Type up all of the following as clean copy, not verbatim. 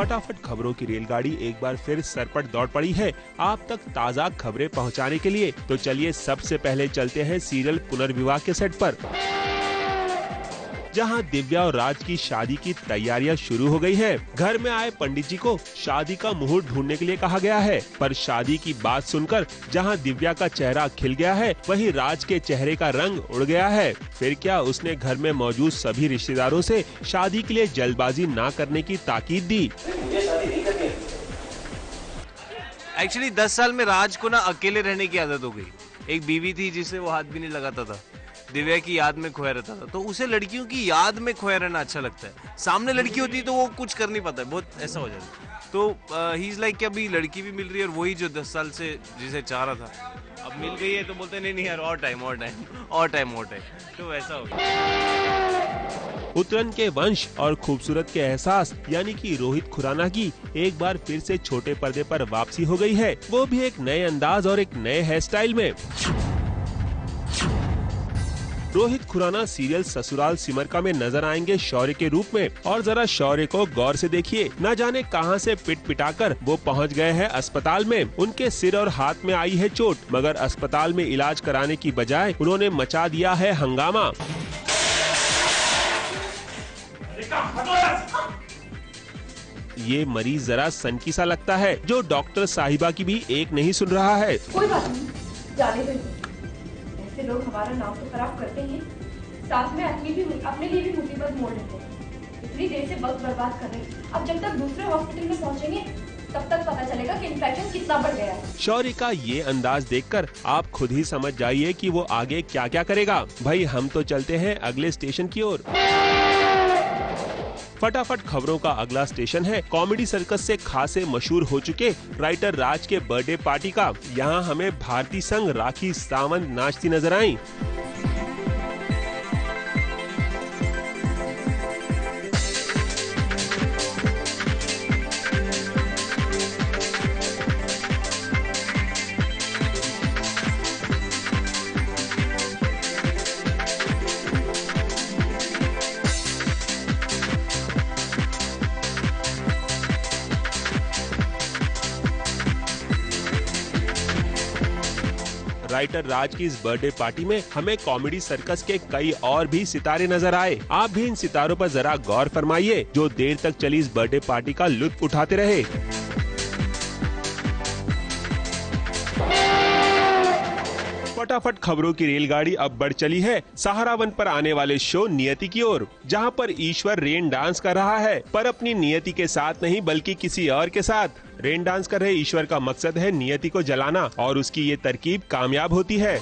फटाफट खबरों की रेलगाड़ी एक बार फिर सरपट दौड़ पड़ी है आप तक ताज़ा खबरें पहुंचाने के लिए। तो चलिए सबसे पहले चलते हैं सीरियल पुनर्विवाह के सेट पर, जहां दिव्या और राज की शादी की तैयारियां शुरू हो गई है। घर में आए पंडित जी को शादी का मुहूर्त ढूंढने के लिए कहा गया है, पर शादी की बात सुनकर जहां दिव्या का चेहरा खिल गया है, वहीं राज के चेहरे का रंग उड़ गया है। फिर क्या उसने घर में मौजूद सभी रिश्तेदारों से शादी के लिए जल्दबाजी ना करने की ताकीद दी। एक्चुअली 10 साल में राज को ना अकेले रहने की आदत हो गई। एक बीवी थी जिसे वो हाथ भी नहीं लगाता था, दिव्या की याद में खोया रहता था। तो उसे लड़कियों की याद में खोया रहना अच्छा लगता है। सामने लड़की होती है तो वो कुछ कर नहीं पाता है, बहुत ऐसा हो जाता है। तो ही इज लाइक कि अभी लड़की भी मिल रही है और वही जो 10 साल से जिसे चाह रहा था अब मिल गई है, तो बोलते नहीं यार और टाइम तो वैसा हो गया। उतरन के वंश और खूबसूरत के एहसास यानी कि रोहित खुराना की एक बार फिर से छोटे पर्दे पर वापसी हो गई है, वो भी एक नए अंदाज और एक नए हेयर स्टाइल में। रोहित खुराना सीरियल ससुराल सिमरका में नजर आएंगे शौर्य के रूप में, और जरा शौर्य को गौर से देखिए, न जाने कहां से पिट पिटाकर वो पहुंच गए हैं अस्पताल में। उनके सिर और हाथ में आई है चोट, मगर अस्पताल में इलाज कराने की बजाय उन्होंने मचा दिया है हंगामा। ये मरीज जरा सनकी सा लगता है, जो डॉक्टर साहिबा की भी एक नहीं सुन रहा है। कोई बात नहीं, जाने दो। ऐसे लोग हमारा नाम तो खराब करते हैं, साथ में अपने लिए भी मुसीबत मोड़ लेते हैं। इतनी देर से वक्त बर्बाद कर रहे हैं, अब जब तक दूसरे हॉस्पिटल में पहुंचेंगे तब तक पता चलेगा कि इन्फेक्शन कितना बढ़ गया है। शौर्य का ये अंदाज देखकर आप खुद ही समझ जाइए कि वो आगे क्या क्या करेगा। भाई हम तो चलते हैं अगले स्टेशन की ओर। फटाफट खबरों का अगला स्टेशन है कॉमेडी सर्कस से खासे मशहूर हो चुके राइटर राज के बर्थडे पार्टी का। यहाँ हमें भारती संग राखी सावंत नाचती नजर आई। राइटर राज की इस बर्थडे पार्टी में हमें कॉमेडी सर्कस के कई और भी सितारे नजर आए। आप भी इन सितारों पर जरा गौर फरमाइए, जो देर तक चली इस बर्थडे पार्टी का लुत्फ उठाते रहे। फटाफट खबरों की रेलगाड़ी अब बढ़ चली है सहारावन पर आने वाले शो नियति की ओर, जहां पर ईश्वर रेन डांस कर रहा है, पर अपनी नियति के साथ नहीं बल्कि किसी और के साथ। रेन डांस कर रहे ईश्वर का मकसद है नियति को जलाना, और उसकी ये तरकीब कामयाब होती है।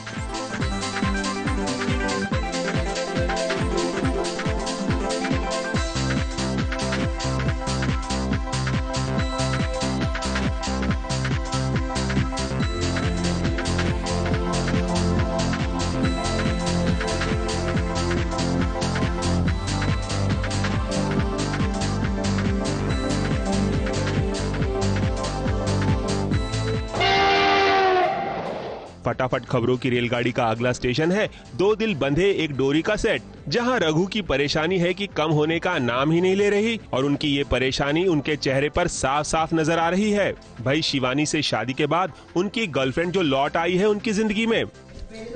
फटाफट खबरों की रेलगाड़ी का अगला स्टेशन है दो दिल बंधे एक डोरी का सेट, जहां रघु की परेशानी है कि कम होने का नाम ही नहीं ले रही, और उनकी ये परेशानी उनके चेहरे पर साफ साफ नजर आ रही है। भाई शिवानी से शादी के बाद उनकी गर्लफ्रेंड जो लौट आई है उनकी जिंदगी में।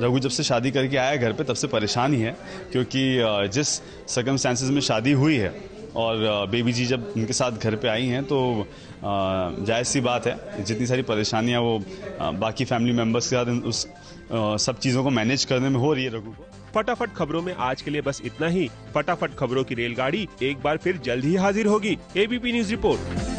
रघु जब से शादी करके आया घर पे तब से परेशान ही है, क्योंकि जिस सर्कमस्टेंसेस में शादी हुई है और बेबी जी जब उनके साथ घर पे आई हैं तो जायज़ सी बात है जितनी सारी परेशानियां वो बाकी फैमिली मेंबर्स के साथ उस सब चीज़ों को मैनेज करने में हो रही है रघु को। फटाफट खबरों में आज के लिए बस इतना ही। फटाफट खबरों की रेलगाड़ी एक बार फिर जल्द ही हाजिर होगी। ABP news report.